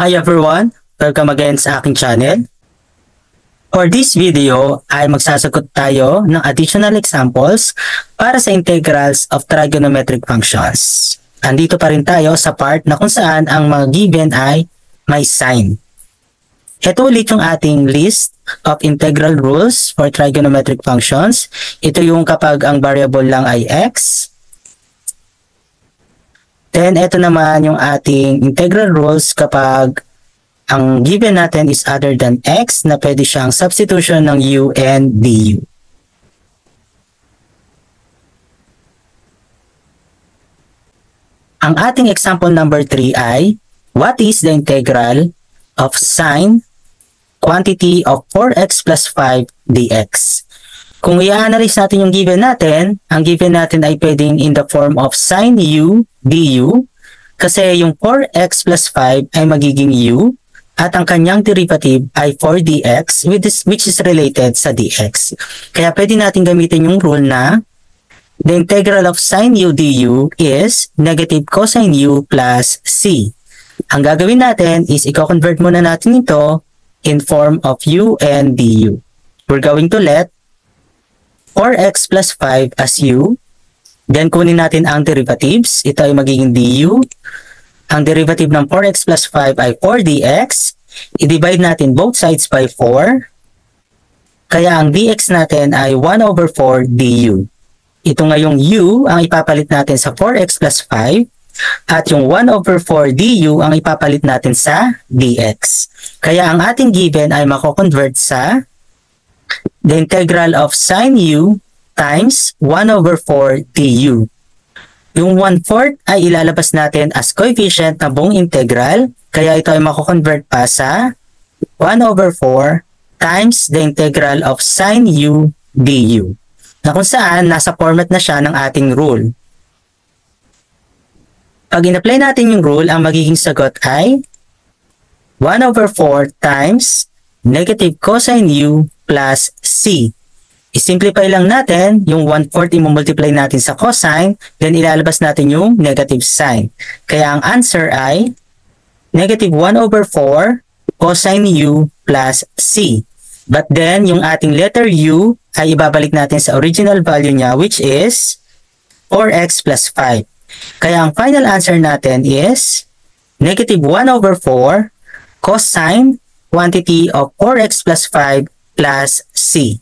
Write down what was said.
Hi everyone! Welcome again sa aking channel. For this video ay magsasagot tayo ng additional examples para sa integrals of trigonometric functions. Andito pa rin tayo sa part na kung saan ang mga given ay may sign. Ito ulit yung ating list of integral rules for trigonometric functions. Ito yung kapag ang variable lang ay x. Then ito naman yung ating integral rules kapag ang given natin is other than x na pwede siyang substitution ng u and du. Ang ating example number 3 ay, what is the integral of sine quantity of 4x plus 5 dx? Kung i-analyze natin yung given natin, ang given natin ay pwedeng in the form of sine u du, kasi yung 4x plus 5 ay magiging u, at ang kanyang derivative ay 4dx which is related sa dx. Kaya pwede natin gamitin yung rule na the integral of sine u du is negative cosine u plus c. Ang gagawin natin is i-convert muna natin ito in form of u and du. We're going to let 4x plus 5 as u. Then kunin natin ang derivatives. Ito ay magiging du. Ang derivative ng 4x plus 5 ay 4dx. I-divide natin both sides by 4. Kaya ang dx natin ay 1 over 4 du. Ito nga yung u ang ipapalit natin sa 4x plus 5. At yung 1 over 4 du ang ipapalit natin sa dx. Kaya ang ating given ay mako-convert sa the integral of sine u times 1 over 4 du. Yung 1/4 ay ilalabas natin as coefficient ng buong integral, kaya ito ay mako-convert pa sa 1 over 4 times the integral of sine u du, na kung saan nasa format na siya ng ating rule. Pag in-apply natin yung rule, ang magiging sagot ay 1 over 4 times negative cosine u plus c. I-simplify lang natin, yung 1/4 i-multiply natin sa cosine, then ilalabas natin yung negative sign. Kaya ang answer ay negative 1 over 4 cosine u plus c. But then, yung ating letter u ay ibabalik natin sa original value niya, which is 4x plus 5. Kaya ang final answer natin is negative 1 over 4 cosine quantity of 4x plus 5 plus c.